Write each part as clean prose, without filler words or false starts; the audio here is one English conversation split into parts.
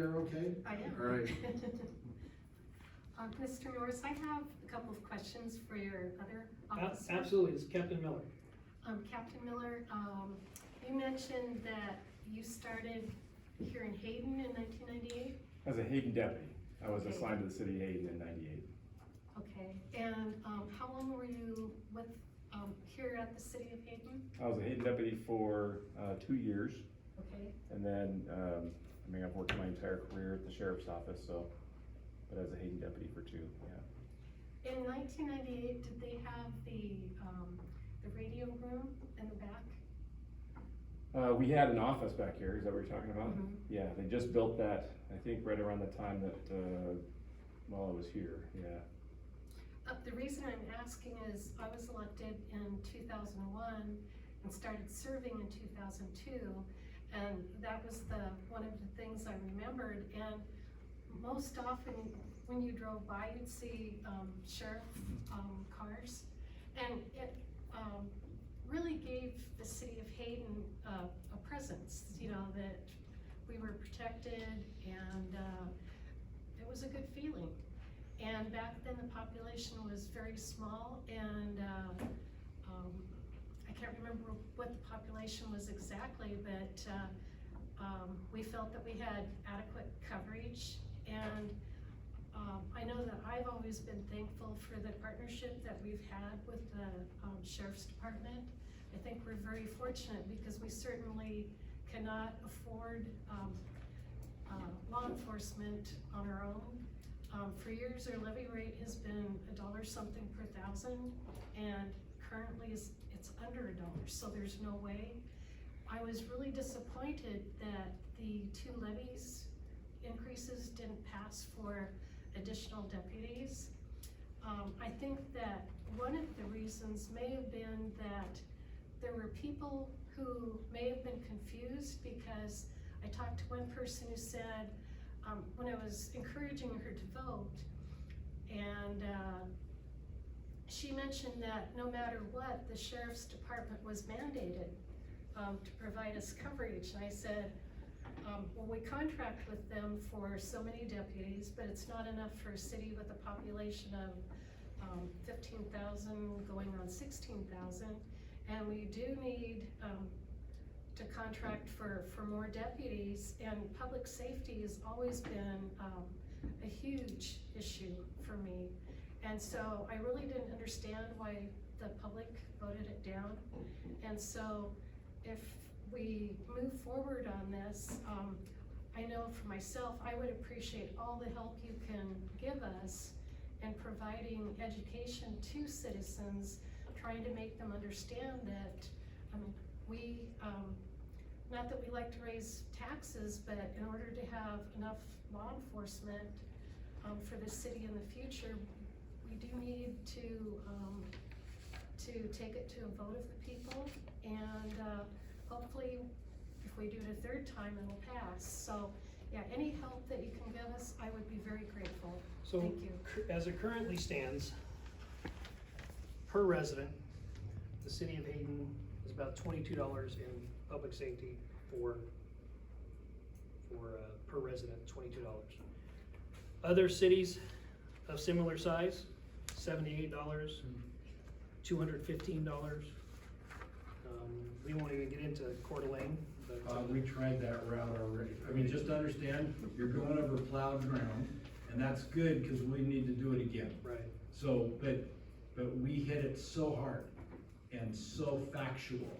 there okay? I am. All right. Mr. Norris, I have a couple of questions for your other officer. Absolutely, it's Captain Miller. Captain Miller, you mentioned that you started here in Hayden in 1998? As a Hayden deputy, I was Okay. assigned to the city of Hayden in '98. Okay, and how long were you with, here at the city of Hayden? I was a Hayden deputy for 2 years, Okay, and then, I mean, I've worked my entire career at the sheriff's office, so, but as a Hayden deputy for 2, yeah. in 1998, did they have the radio room in the back? We had an office back here, is that what you're talking about? Mhm. Yeah, they just built that, I think, right around the time that, while I was here, yeah. The reason I'm asking is I was elected in 2001 and started serving in 2002, and that was one of the things I remembered. And most often when you drove by, you'd see sheriff cars, and it really gave the city of Hayden a presence, you know, that we were protected, and it was a good feeling. And back then the population was very small, and I can't remember what the population was exactly, but we felt that we had adequate coverage. And I know that I've always been thankful for the partnership that we've had with the Sheriff's Department. I think we're very fortunate because we certainly cannot afford law enforcement on our own. For years, our levy rate has been $1 something per thousand, and currently it's under $1, so there's no way. I was really disappointed that the 2 levies increases didn't pass for additional deputies. I think that one of the reasons may have been that there were people who may have been confused, because I talked to one person who said, when I was encouraging her to vote, and she mentioned that no matter what, the Sheriff's Department was mandated to provide us coverage. And I said, well, we contract with them for so many deputies, but it's not enough for a city with a population of 15,000 going on 16,000. And we do need to contract for more deputies, and public safety has always been a huge issue for me. And so I really didn't understand why the public voted it down. And so if we move forward on this, I know for myself, I would appreciate all the help you can give us in providing education to citizens, trying to make them understand that we, not that we like to raise taxes, but in order to have enough law enforcement for the city in the future, we do need to take it to a vote of the people, and hopefully if we do it a 3rd time, it'll pass. So yeah, any help that you can give us, I would be very grateful. So, thank you. as it currently stands, per resident, the city of Hayden is about $22 in public safety for per resident, $22. Other cities of similar size, $78, $215. We won't even get into Coeur d'Alene, but We tried that route already. I mean, just understand, you're going over plowed ground, and that's good because we need to do it again. right. So, but we hit it so hard and so factual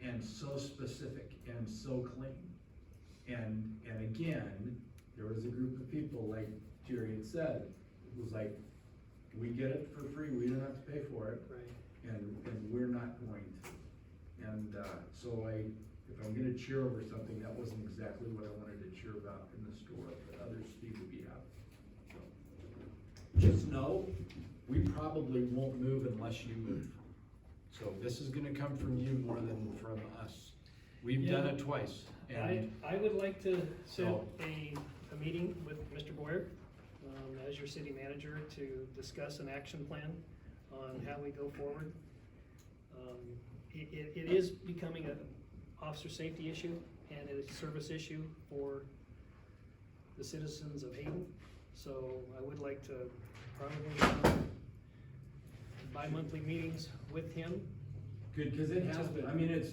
and so specific and so clean. And again, there was a group of people, like Jerry had said, it was like, we get it for free, we don't have to pay for it, Right. and we're not going to. And so if I'm gonna cheer over something, that wasn't exactly what I wanted to cheer about in the store, but others need to be happy. So, just know, we probably won't move unless you move. So this is gonna come from you more than from us. We've done it twice, and I would like to set So- a meeting with Mr. Boyer, as your city manager, to discuss an action plan on how we go forward. It is becoming an officer safety issue, and it is a service issue for citizens of Hayden. So I would like to probably have bi-monthly meetings with him. Good, cause it has been, I mean,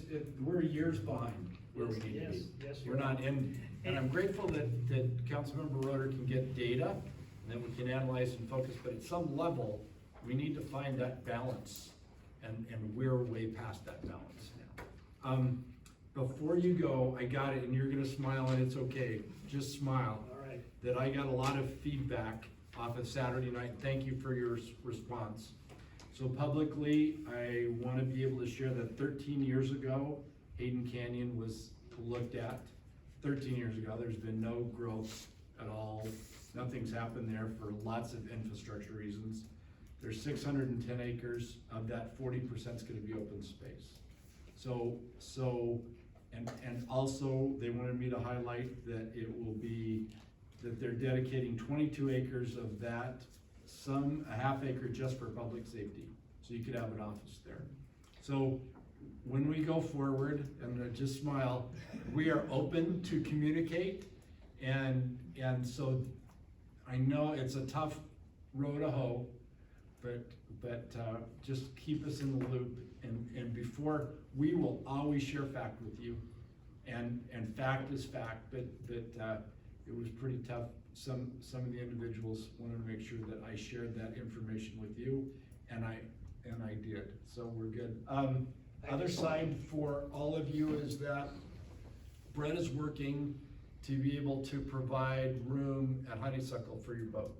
we're years behind where we need to be. Yes, We're not in, and I'm grateful that Councilmember Roder can get data, and that we can analyze and focus, but at some level, we need to find that balance, and we're way past that balance now. Before you go, I got it, and you're gonna smile, and it's okay, just smile. All right. That I got a lot of feedback off of Saturday night, thank you for your response. So publicly, I wanna be able to share that 13 years ago, Hayden Canyon was looked at. 13 years ago, there's been no growth at all. Nothing's happened there for lots of infrastructure reasons. There's 610 acres, of that 40% is gonna be open space. And also, they wanted me to highlight that it will be, that they're dedicating 22 acres of that, a half acre just for public safety, so you could have an office there. So when we go forward, and just smile, we are open to communicate, and so I know it's a tough road to hoe, but just keep us in the loop, and before, we will always share fact with you, and fact is fact, but it was pretty tough. Some of the individuals wanted to make sure that I shared that information with you, and I did, so we're good. Other side for all of you is that Brett is working to be able to provide room at Honeysuckle for your boat.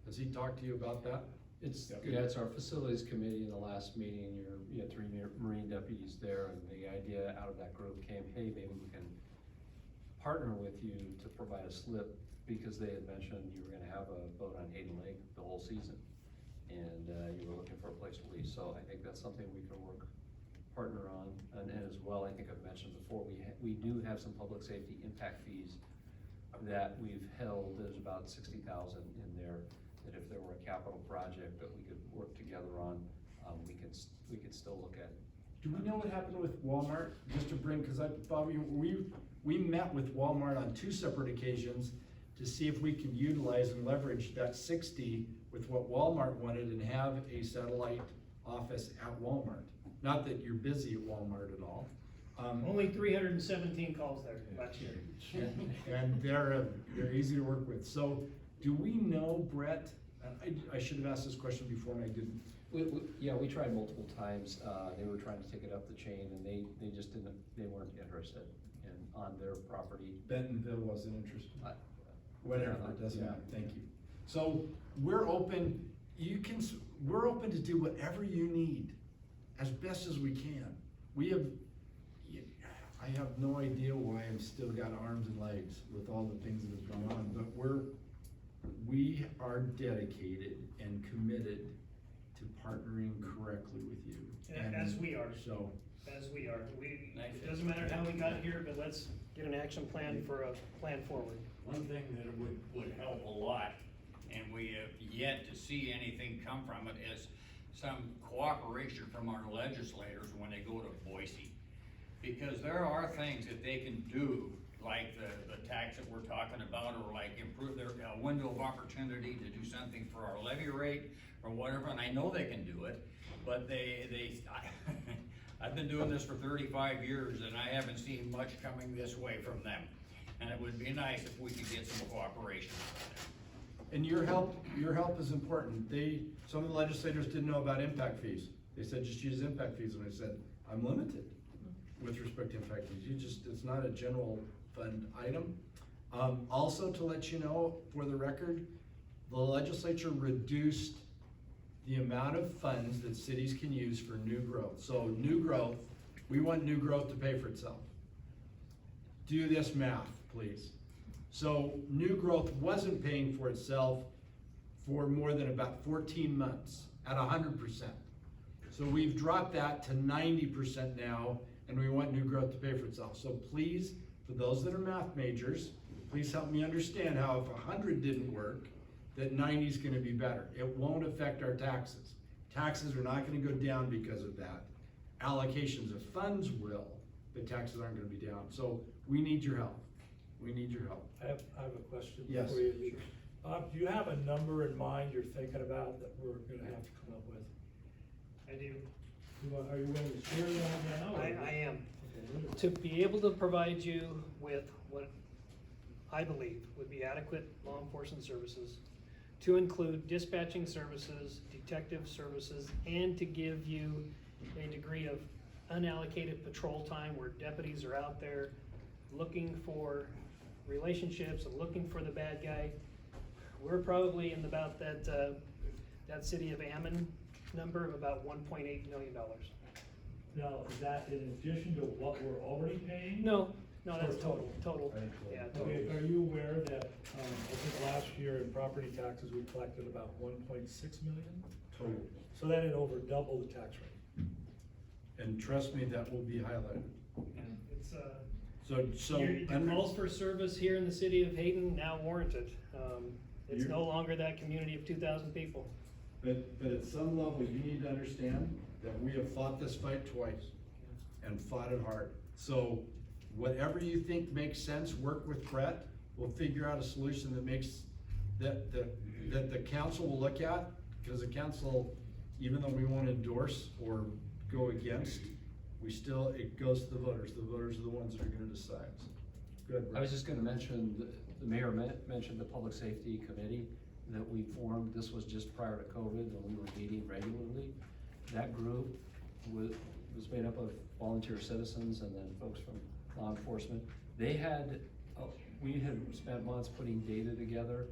Has he talked to you about that? It's our facilities committee in the last meeting, you had 3 Marine deputies there, and the idea out of that group came, hey, maybe we can partner with you to provide a slip, because they had mentioned you were gonna have a boat on Hayden Lake the whole season, and you were looking for a place to lease, so I think that's something we can partner on, and as well, I think I've mentioned before, we do have some public safety impact fees that we've held. There's about 60,000 in there, that if there were a capital project that we could work together on, we could still look at. Do we know what happened with Walmart? Just to bring, cause Bobby, we met with Walmart on 2 separate occasions to see if we could utilize and leverage that 60 with what Walmart wanted and have a satellite office at Walmart. Not that you're busy at Walmart at all. Only 317 calls there last year. And they're easy to work with. So do we know, Brett, I should have asked this question before and I didn't. Yeah, we tried multiple times. They were trying to take it up the chain, and they just didn't, they weren't interested on their property. Bentonville wasn't interested. Whatever, Yeah, it doesn't yeah. matter, thank you. So we're open, we're open to do whatever you need as best as we can. I have no idea why I've still got arms and legs with all the things that have gone on, but we are dedicated and committed to partnering correctly with you. As we are. So. As we are. It doesn't matter how we got here, but let's get an action plan for a plan forward. One thing that would help a lot, and we have yet to see anything come from it, is some cooperation from our legislators when they go to Boise. Because there are things that they can do, like the tax that we're talking about, or like improve their window of opportunity to do something for our levy rate or whatever, and I know they can do it, but I've been doing this for 35 years and I haven't seen much coming this way from them. And it would be nice if we could get some cooperation. And your help is important. Some of the legislators didn't know about impact fees. They said, just use impact fees, and I said, I'm limited with respect to impact fees. It's not a general fund item. Also to let you know, for the record, the legislature reduced the amount of funds that cities can use for new growth. So new growth, we want new growth to pay for itself. Do this math, please. So new growth wasn't paying for itself for more than about 14 months at 100%. So we've dropped that to 90% now, and we want new growth to pay for itself. So please, for those that are math majors, please help me understand how if 100 didn't work, that 90 is gonna be better. It won't affect our taxes. Taxes are not gonna go down because of that. Allocations of funds will, but taxes aren't gonna be down. So we need your help. we need your help. I have a question Yes, for you. sure. Do you have a number in mind you're thinking about that we're gonna have to come up with? I do. Are you willing to share that now? or- I am. Okay. To be able to provide you with what I believe would be adequate law enforcement services, to include dispatching services, detective services, and to give you a degree of unallocated patrol time where deputies are out there looking for relationships and looking for the bad guy. We're probably in about that city of Ammon number of about $1.8 million. Now, is that in addition to what we're already paying? No, that's total, Right. yeah, total. Okay, are you aware that, I think last year in property taxes, we collected about 1.6 million? Total. So that had over double the tax rate. And trust me, that will be highlighted. It's, So, the under, calls for service here in the city of Hayden now warranted. It's You're- no longer that community of 2,000 people. but at some level, you need to understand that we have fought this fight twice and fought it hard. So whatever you think makes sense, work with Brett. We'll figure out a solution that makes, that the council will look at, because the council, even though we won't endorse or go against, we still, it goes to the voters. The voters are the ones that are gonna decide. Good. I was just gonna mention, the mayor mentioned the public safety committee that we formed. This was just prior to COVID, and we were meeting regularly. That group was made up of volunteer citizens and then folks from law enforcement. They had, we had spent months putting data together.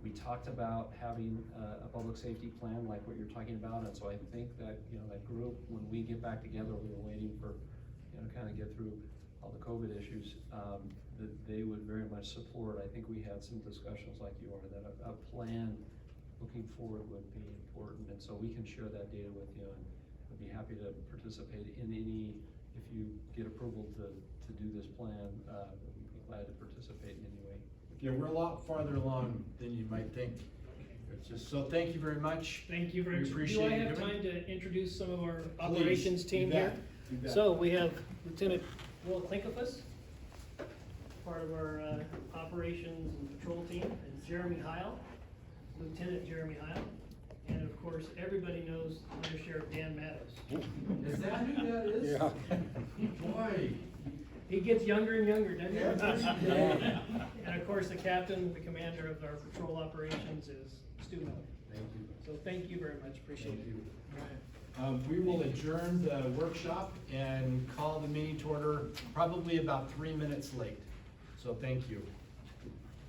We talked about having a public safety plan like what you're talking about, and so I think that, that group, when we get back together, we were waiting for, kind of get through all the COVID issues, that they would very much support. I think we had some discussions like you are, that a plan looking forward would be important, and so we can share that data with you, and would be happy to participate in any, if you get approval to do this plan, we'd be glad to participate in any way. Yeah, we're a lot farther along than you might think. It's just, so thank you very much. Thank you very We much. appreciate Do I you have doing time to introduce some of our Please, operations you team bet, here? you bet. So we have Lieutenant Will Klinkofus, part of our operations and patrol team, and Jeremy Heil, Lieutenant Jeremy Heil, and of course, everybody knows Under Sheriff Dan Mattos. Is that who that is? Yeah. Boy. He gets younger and younger, doesn't he? Every day. And of course, the captain, the commander of our patrol operations is Stu Miller. Thank you. So thank you very much, appreciate Thank it. you. We will adjourn the workshop and call the meeting to order probably about 3 minutes late. So thank you.